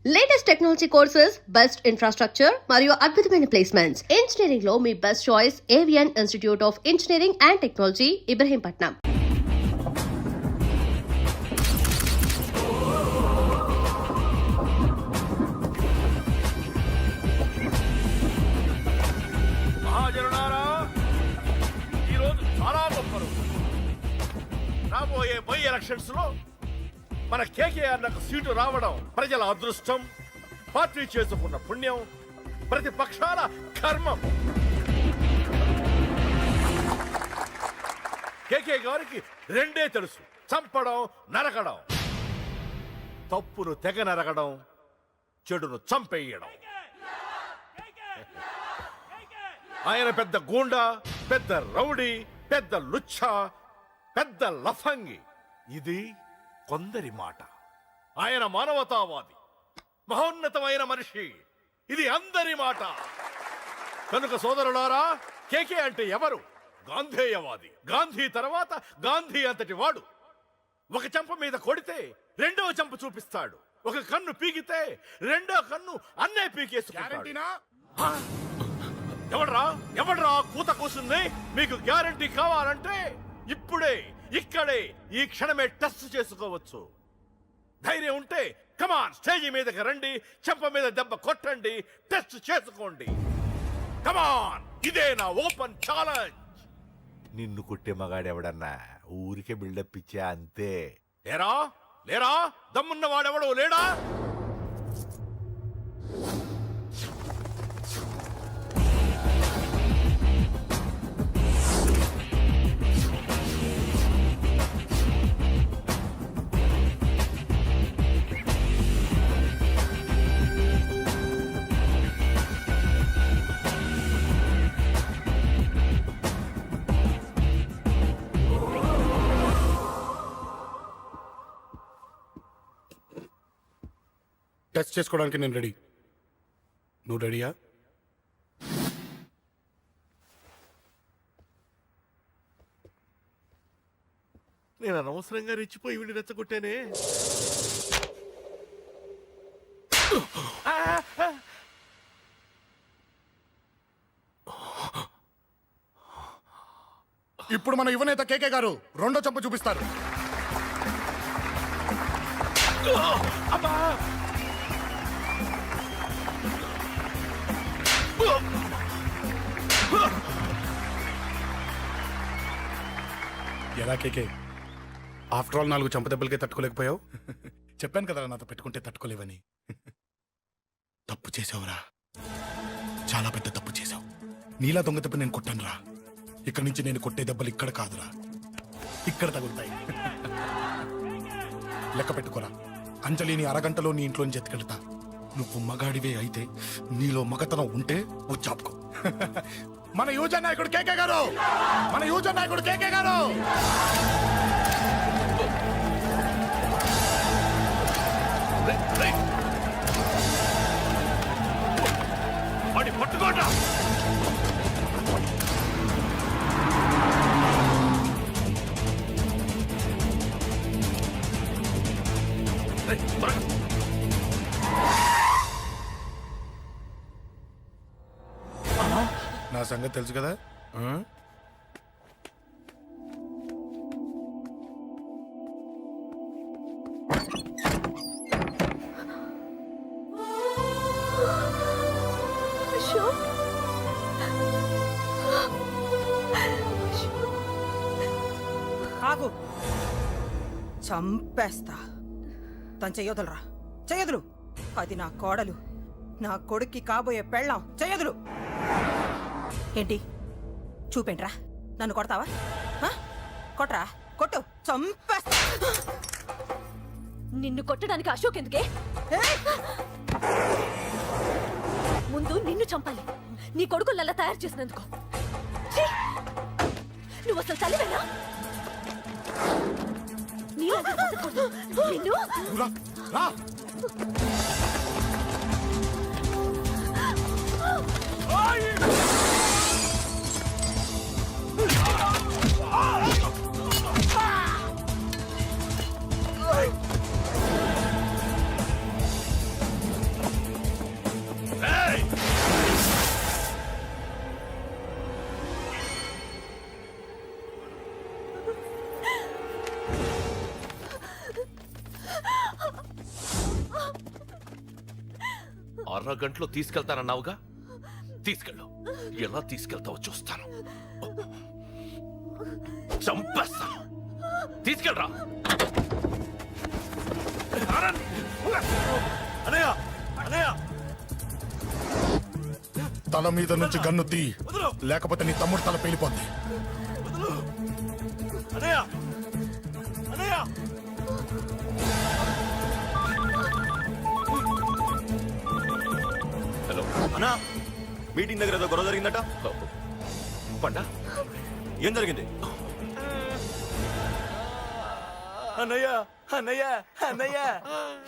Latest technology courses, best infrastructure మరియు అద్భుతమైన placements. Engineering లో మీ best choice Avian institute of engineering and technology, Ibrahimpatnam. మహాజనులారా, ఈరోజు చాలా గొప్ప రోజు. రాబోయే బై ఎలక్షన్స్ లో మన కేకేఆర్ నాకు సీటు రావడం ప్రజల అదృష్టం, పార్టీ చేసుకున్న పుణ్యం, ప్రతిపక్షాల కర్మం. కేకే గారికి రెండే తెలుసు: చంపడం, నరకడం. తప్పును తెగ నరకడం, చెడును చంపేయడం. ఆయన పెద్ద గూండా, పెద్ద రౌడీ, పెద్ద లుచ్చా, పెద్ద లఫంగి. ఇది కొందరి మాట. ఆయన మానవతావాది, మహోన్నతమైన మనిషి. ఇది అందరి మాట. కనుక సోదరులారా, కేకే అంటే ఎవరు? గాంధేయవాది. గాంధీ తర్వాత గాంధీ అంతటి వాడు. ఒక చెంప మీద కొడితే రెండో చెంప చూపిస్తాడు. ఒక కన్ను పీకితే రెండో కన్ను అన్నే పీకేసుకుంటాడు. ఎవడ్రా కూత కూసుంది? మీకు గ్యారంటీ కావాలంటే ఇప్పుడే, ఇక్కడే, ఈ క్షణమే టెస్ట్ చేసుకోవచ్చు. ధైర్యం ఉంటే కమాన్, స్టేజీ మీదకి రండి, చెంప మీద దెబ్బ కొట్టండి, టెస్ట్ చేసుకోండి. కమాన్, ఇదే నా ఓపెన్ ఛాలెంజ్. నిన్ను కొట్టే మగాడెవడన్నా ఊరికే బిల్డప్ ఇచ్చా అంతే. లేరా దమ్మున్న వాడెవడో లేడా? టెస్ట్ చేసుకోవడానికి నేను రెడీ. నువ్వు రెడీయా? నేను అనవసరంగా రెచ్చిపోయి వీడిని రెచ్చగొట్టానే. ఇప్పుడు మన యువనేత కేకే గారు రెండో చంప చూపిస్తారు. అబ్బా! ఎలా కేకే? ఆఫ్టర్ ఆల్ 4 చంప దెబ్బలకే తట్టుకోలేకపోయావు. చెప్పాను కదా నాతో పెట్టుకుంటే తట్టుకోలేవని. తప్పు చేసావురా, చాలా పెద్ద తప్పు చేసావు. నీలా దొంగ దెబ్బ నేను కొట్టానురా. ఇక్కడి నుంచి నేను కొట్టే దెబ్బలు ఇక్కడ కాదురా, ఇక్కడ తగులుతాయి. లెక్క పెట్టుకోరా. అంజలిని అరగంటలో నీ ఇంట్లోంచి ఎత్తుకెళ్తా. నువ్వు మగాడివే అయితే, నీలో మగతనం ఉంటే వచ్చాపుకో. మన యువజన నాయకుడు కేకే గారు, మన యువజన నాయకుడు కేకే గారు. వాడి పట్టుకోట. నా సంగతి తెలుసు కదా. ఆగు, చంపేస్తా. తను చెయ్యొదలరా, చెయ్యదులు. అది నా కోడలు, నా కొడుక్కి కాబోయే పెళ్ళాం. చెయ్యదులు. ఏంటి చూపేంట్రా? నన్ను కొడతావా? కొట్రా, కొట్టు, చంపేస్తా. నిన్ను కొట్టడానికి అశోక్ ఎందుకే? ముందు నిన్ను చంపాలి, నీ కొడుకులలా తయారు చేసినందుకు. నువ్వు అసలు తల్లివేనా? నిన్ను అరగంటలో తీసుకెళ్తానన్నావుగా, తీసుకెళ్ళు. ఎలా తీసుకెళ్తావో చూస్తాను. చంపేస్తాను. తీసుకెళ్ళరా. అనయ్య అనయ్య, తల మీద నుంచి గన్ను తీ, లేకపోతే నీ తమ్ముడు తల పేలిపోద్ది. అనయ్య అనయ్య, హలో అన్నా, మీటింగ్ దగ్గర ఏదో గొడవ జరిగిందట. పండా, ఏం జరిగింది? అన్నయ్య అన్నయ్య అన్నయ్య,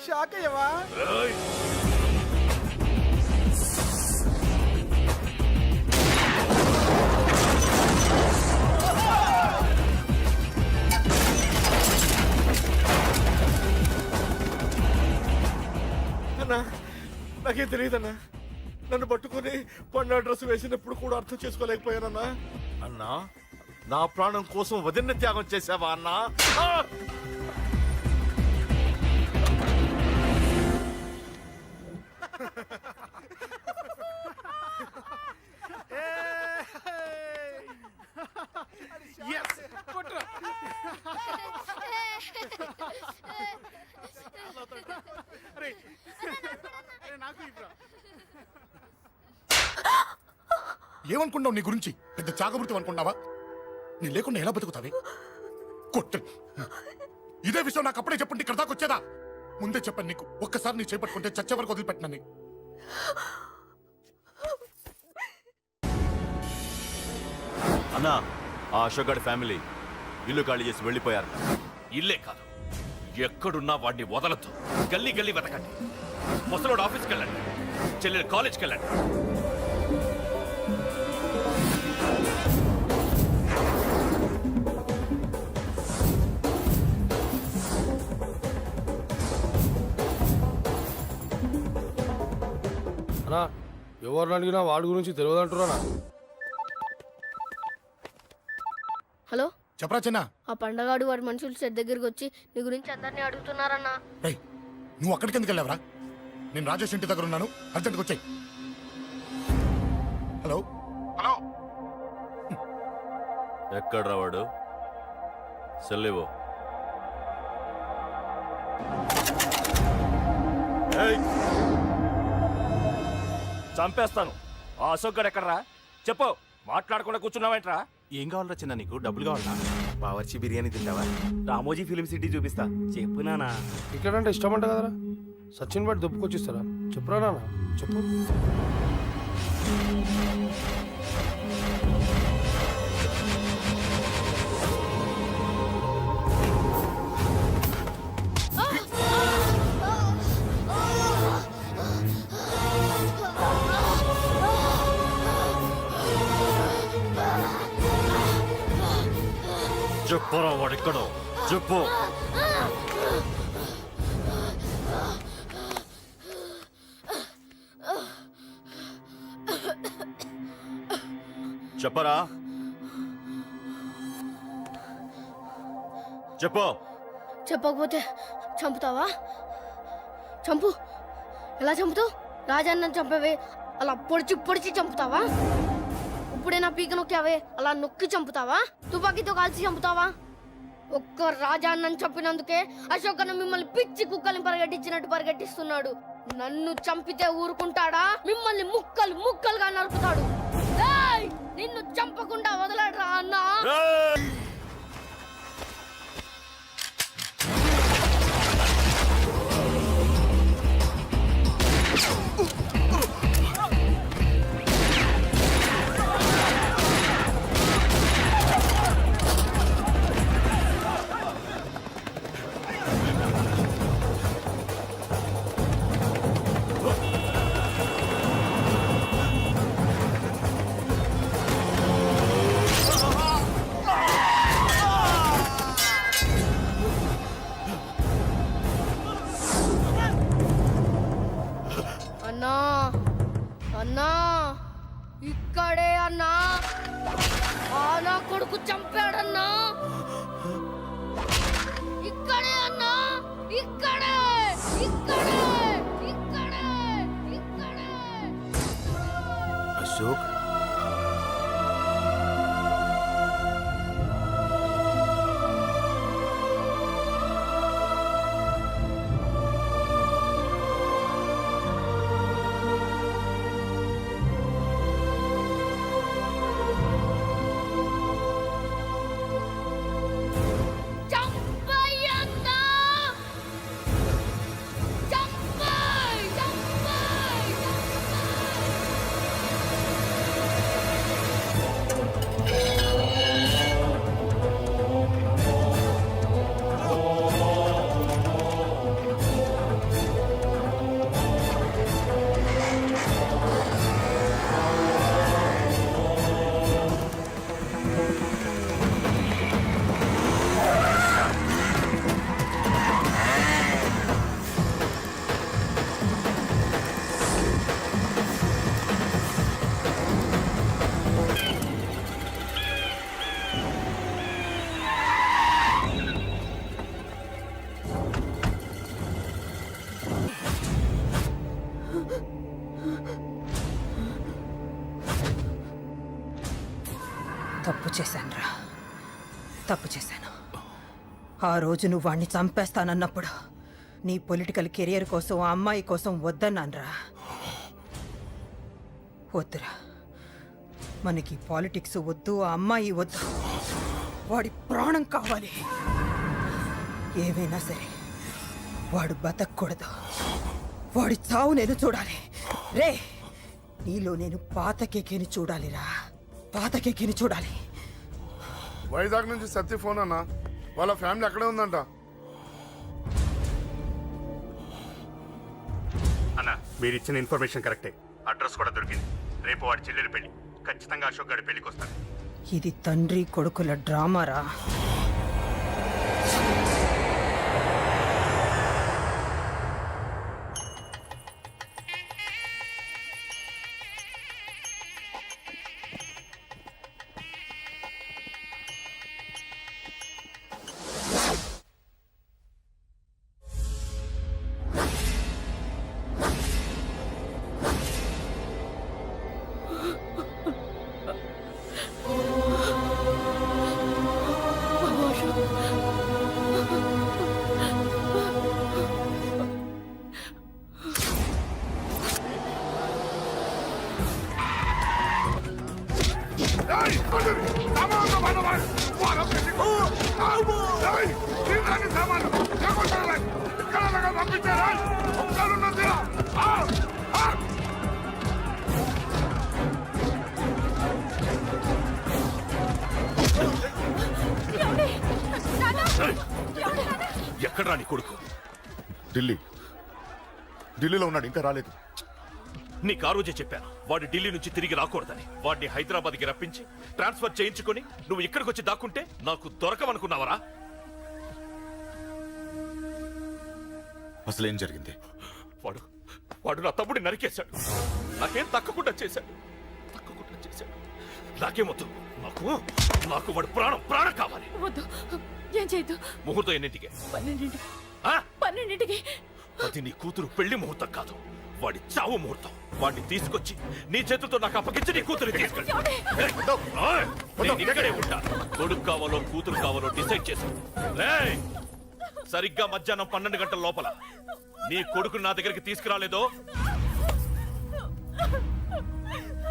షాక్ అయ్యవా? ఏయ్! అన్నా, నాకేం తెలియదన్నా. నన్ను పట్టుకుని పండు డ్రెస్ వేసినప్పుడు కూడా అర్థం చేసుకోలేకపోయానన్నా. అన్నా, నా ప్రాణం కోసం వదిన త్యాగం చేసావా అన్నా? ఆ! ఏమనుకున్నావు నీ గురించి? పెద్ద చాగబృతం అనుకున్నావా? నీ లేకుండా ఎలా బతుకుతావే? కొట్టు. ఇదే విషయం నాకు అప్పుడే చెప్పండి, ఇక్కడ దాకా వచ్చేదా? ముందే చెప్పాను నీకు, ఒక్కసారి నీ చేపట్టుకుంటే చచ్చే వరకు వదిలిపెట్టినా. అన్నా, ఆ అశోక్ గారి ఫ్యామిలీ ఇల్లు ఖాళీ చేసి వెళ్ళిపోయారు. ఇల్లే కాదు, ఎక్కడున్నా వాడిని వదలద్దు. గల్లీ గల్లీ వెతకండి. ముసలోడు ఆఫీస్కి వెళ్ళండి, చెల్లెలు కాలేజ్కి వెళ్ళండి. అన్నా, ఎవరిని అడిగినా వాడి గురించి తెలియదంటున్నా. హలో, చెప్పరా చిన్న. ఆ పండగాడు వాడి మనుషులు సెట్ దగ్గరికి వచ్చి నీ గురించి అందరినీ అడుగుతున్నారన్నా. రేయ్, నువ్వు అక్కడికి ఎందుకు వెళ్ళావరా? నేను రాజేష్ ఇంటి దగ్గర ఉన్నాను, అర్జెంట్గా వచ్చాయి. హలో హలో, ఎక్కడ రావాడు? సెల్లివో. చంపేస్తాను. ఆ అశోక్ గారు ఎక్కడరా? చెప్పు. మాట్లాడకుండా కూర్చున్నావేంట్రా? ఏం కావాలరా చిన్న? నీకు డబ్బులు కావాలా? బావర్చి బిర్యానీ తింటావా? రామోజీ ఫిలిం సిటీ చూపిస్తా. చెప్పు నానా. క్రికెట్ అంటే ఇష్టం అంట కదరా, సచిన్ బట్టి దొప్పుకొచ్చిస్తారా? చెప్పురా నాన్న, చెప్పు. చెప్పురా, వాడెక్కడో చెప్పు. చెప్పరా, చెప్పు. చెప్పకపోతే చంపుతావా? చంపు. ఎలా చంపుతావు? రాజాన్నని చంపవే అలా పొడిచి పొడిచి చంపుతావా? ఇప్పుడే నా పీక నొక్కావే అలా నొక్కి చంపుతావా? తుపాకీతో కాల్చి చంపుతావా? ఒక్క రాజాన్నని చంపినందుకే అశోక్ అన్న మిమ్మల్ని పిచ్చి కుక్కల్ని పరిగెట్టించినట్టు పరిగెట్టిస్తున్నాడు. నన్ను చంపితే ఊరుకుంటాడా? మిమ్మల్ని ముక్కలు ముక్కలుగా నరుకుతాడు. ఏయ్! నిన్ను చంపకుండా వదలడరా అన్నా. అన్నా, అన్నా, ఇక్కడే అన్నా. ఆ నా కొడుకు చంపాడన్నా. ఇక్కడే అన్నా, ఇక్కడే, ఇక్కడే, ఇక్కడే, ఇక్కడే. జోక్. తప్పు చేశానురా, తప్పు చేశాను. ఆ రోజు నువ్వు వాణ్ణి చంపేస్తానన్నప్పుడు నీ పొలిటికల్ కెరియర్ కోసం ఆ అమ్మాయి కోసం వద్దన్నానురా. వద్దురా, మనకి పాలిటిక్స్ వద్దు, ఆ అమ్మాయి వద్దు, వాడి ప్రాణం కావాలి. ఏమైనా సరే వాడు బతకూడదు, వాడి చావు నేను చూడాలి. రే, నీలో నేను పాత కేకేని చూడాలిరా, పాత కేకేని చూడాలి. వైజాగ్ నుంచి సత్య ఫోన్ అన్న, వాళ్ళ ఫ్యామిలీ అక్కడే ఉందంట. అన్న, మీరు ఇచ్చిన ఇన్ఫర్మేషన్ కరెక్టే. అడ్రస్ కూడా దొరికింది. రేపు వాడి చెల్లెలి పెళ్లి. ఖచ్చితంగా అశోక్ గారి పెళ్లికి వస్తాడు. ఇది తండ్రి కొడుకుల డ్రామారా. ఎక్కడ్రా నీ కొడుకు? ఢిల్లీలో ఉన్నాడు, ఇంకా రాలేదు. నీకు ఆ రోజే చెప్పాను వాడు ఢిల్లీ నుంచి తిరిగి రాకూడదని. వాడిని హైదరాబాద్కి రప్పించి ట్రాన్స్ఫర్ చేయించుకొని నువ్వు ఇక్కడికి వచ్చి దాక్కుంటే నాకు దొరకమనుకున్నావరా? అసలేం జరిగింది? వాడు నా తమ్ముడిని నరికేశాడు. నాకేం తక్కకుండా చేశాడు. నాకేమొద్దు. నాకు వాడు ప్రాణం కావాలి. వద్దు, ఏం చేయొద్దు. ముహూర్తం ఎన్నింటికి? 12ంటికి. అది నీ కూతురు పెళ్లి ముహూర్తం కాదు, వాడి చావు ముహూర్తం. వాడిని తీసుకొచ్చి నీ చేతులతో నాకు అప్పగించి నీ కూతురు తీసుకెళ్ళి ఇక్కడే ఉంటా. కొడుకు కావాలో కూతురు కావాలో డిసైడ్ చేసి సరిగ్గా మధ్యాహ్నం 12 గంటల లోపల నీ కొడుకుని నా దగ్గరికి తీసుకురాలేదో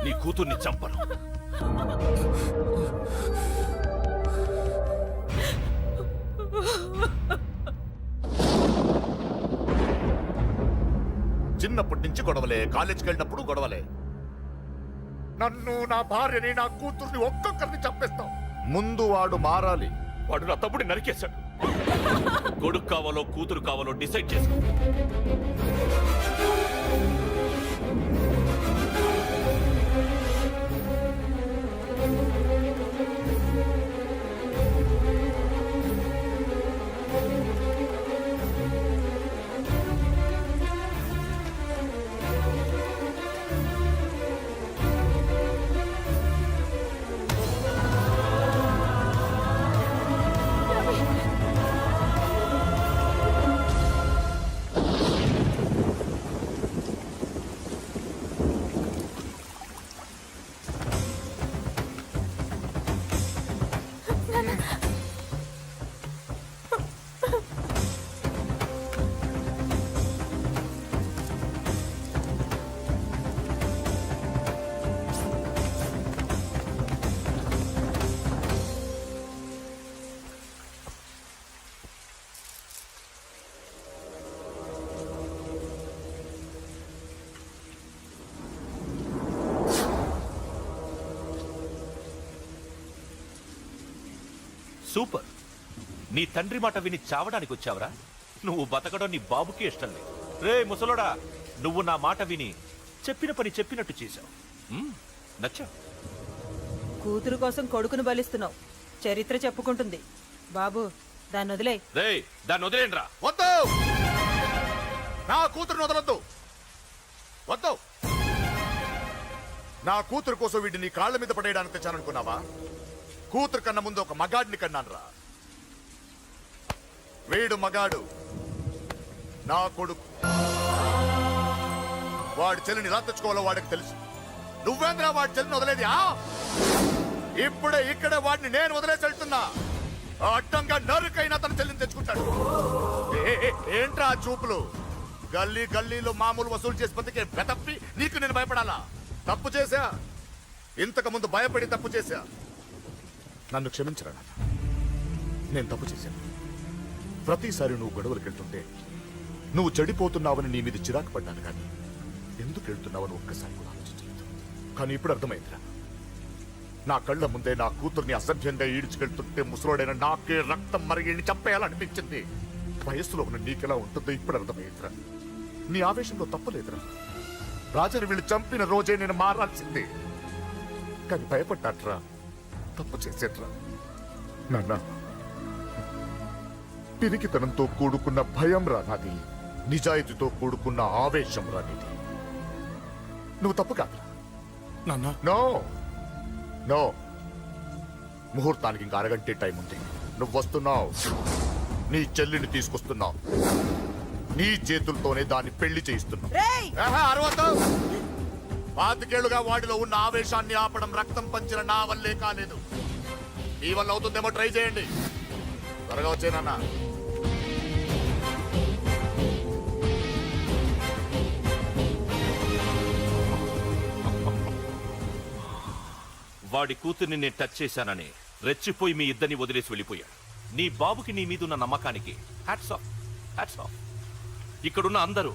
నీ కూతుర్ని చంపను. చిన్నప్పటి నుంచి గొడవలే, కాలేజీకి వెళ్ళినప్పుడు గొడవలే. నన్ను, నా భార్యని, నా కూతుర్ని ఒక్కొక్కరిని చంపేస్తాం. ముందు వాడు మారాలి. వాడు నా తమ్ముడిని నరికేశాడు. కొడుకు కావాలో కూతురు కావాలో డిసైడ్ చేసుకో. సూపర్. నీ తండ్రి మాట విని చావడానికి వచ్చావరా? నువ్వు బతకడం నీ బాబుకి ఇష్టం లేదు. రే ముసలోడా, నువ్వు నా మాట విని చెప్పిన పని చెప్పినట్టు చేశావు. నచ్చా? కూతురు కోసం కొడుకును బలిస్తున్నావు. చరిత్ర చెప్పుకుంటుంది. బాబు, దాన్ని వదిలే. రే దాన్ని వదిలేండ్రా. వద్దు, నా కూతురుని వదలొద్దు. వద్దు, నా కూతురు కోసం వీడిని నీ కాళ్ళ మీద పడేయడానికి తెచ్చాననుకున్నావా? కూతురు కన్నా ముందు ఒక మగాడిని కన్నాను రా. వీడు మగాడు, నా కొడుకు. వాడి చెల్లిని ఎలా తెచ్చుకోవాలో వాడికి తెలుసు. నువ్వేంద్రా వాడి చెల్లిని వదిలేది? ఇప్పుడే ఇక్కడే వాడిని నేను వదిలేసి వెళ్తున్నా. అడ్డంగా నరుకైనా తన చెల్లిని తెచ్చుకుంటాడు. ఏంట్రా ఆ చూపులు? గల్లీ గల్లీలో మామూలు వసూలు చేసి బతికే వెతప్పి నీకు నేను భయపడాలా? తప్పు చేశా, ఇంతకు ముందు భయపడి తప్పు చేశా. నన్ను క్షమించరా నాన్న, నేను తప్పు చేశాను. ప్రతిసారి నువ్వు గొడవలకు వెళ్తుంటే నువ్వు చెడిపోతున్నావని నీ మీద చిరాకు పడ్డాను, కానీ ఎందుకు వెళ్తున్నావని ఒక్కసారి కూడా ఆలోచించలేదు. కానీ ఇప్పుడు అర్థమైందిరా, నా కళ్ళ ముందే నా కూతుర్ని అసభ్యంగా ఈడ్చుకెళ్తుంటే ముసలోడైన నాకే రక్తం మరిగిని చంపేయాలనిపించింది. వయస్సులో ఉన్న నీకెలా ఉంటుందో ఇప్పుడు అర్థమైందిరా. నీ ఆవేశంలో తప్పలేదురా. రాజని వీళ్ళు చంపిన రోజే నేను మారాల్సిందే, కానీ భయపడ్డాట్రా, తప్పు చేసేట్రా. నాన్న, పిరికితనంతో కూడుకున్న భయం రా నాది, నిజాయితీతో కూడుకున్న ఆవేశం రా నీది. నువ్వు తప్పు కాదురా నాన్న. నో నో, ముహూర్తానికి ఇంకా అరగంటే టైం ఉంది. నువ్వు వస్తున్నావు, నీ చెల్లిని తీసుకొస్తున్నావు, నీ చేతులతోనే దాన్ని పెళ్లి చేయిస్తున్నావు. అరవద్దు. 25 ఏళ్లుగా వాడిలో ఉన్న ఆవేశాన్ని ఆపడం రక్తం పంచిన నా వల్లే కాలేదు. ఈ వల్ల అవుతుందేమో ట్రై చేయండి. త్వరగా వచ్చేనన్నా. వాడి కూతుర్ని నేను టచ్ చేశానని రెచ్చిపోయి మీ ఇద్దరిని వదిలేసి వెళ్ళిపోయాడు. నీ బాబుకి నీ మీద ఉన్న నమ్మకానికి హ్యాట్స్ ఆఫ్, హ్యాట్స్ ఆఫ్. ఇక్కడున్న అందరూ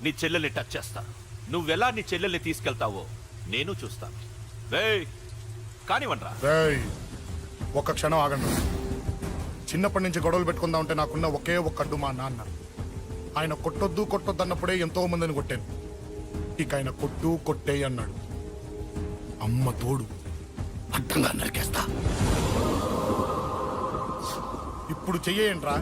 నీ చెల్లెల్ని టచ్ చేస్తారు. నువ్వెలా నీ చెల్లెల్ని తీసుకెళ్తావో నేను చూస్తాను. కానివ్వండ్రా. ఒక్క క్షణం ఆగండి. చిన్నప్పటి నుంచి గొడవలు పెట్టుకుందాం అంటే నాకున్న ఒకే ఒక్క అడ్డు మా నాన్న. ఆయన కొట్టొద్దు కొట్టొద్దు అన్నప్పుడే ఎంతో మందిని కొట్టాను. ఇక ఆయన కొట్టు కొట్టే అన్నాడు. అమ్మ తోడు అడ్డంగా నరికేస్తా. ఇప్పుడు చెయ్యేయంట్రా.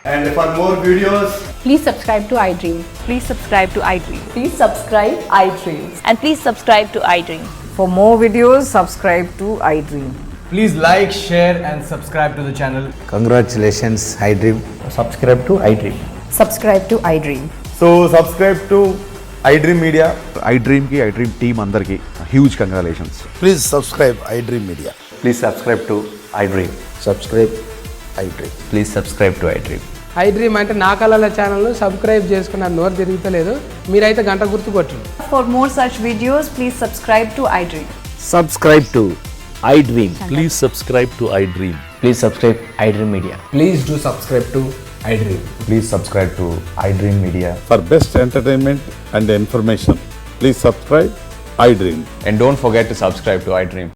And for more videos, Please subscribe to iDream. Please subscribe to iDream. Please subscribe iDream. And please subscribe to iDream. For more videos, subscribe to iDream. Please like, share and subscribe to the channel. congratulations, iDream. Subscribe to iDream. Subscribe to iDream. So subscribe to iDream Media. iDream కి iDream team అందరికి huge congratulations. Please subscribe iDream media. Please subscribe to iDream. Subscribe iDream. Please subscribe to iDream. iDream అంటే నా కళల channel subscribe చేసుకున్న నోరు తిరుగుతలేదు. మీరైతే గంట గుర్తు కొట్టండి. For more such videos, please subscribe to iDream. Subscribe to iDream. Please subscribe to iDream. Please subscribe iDream Media. Please do subscribe to iDream. Please subscribe to iDream Media. For best entertainment and information, please subscribe iDream. And don't forget to subscribe to iDream.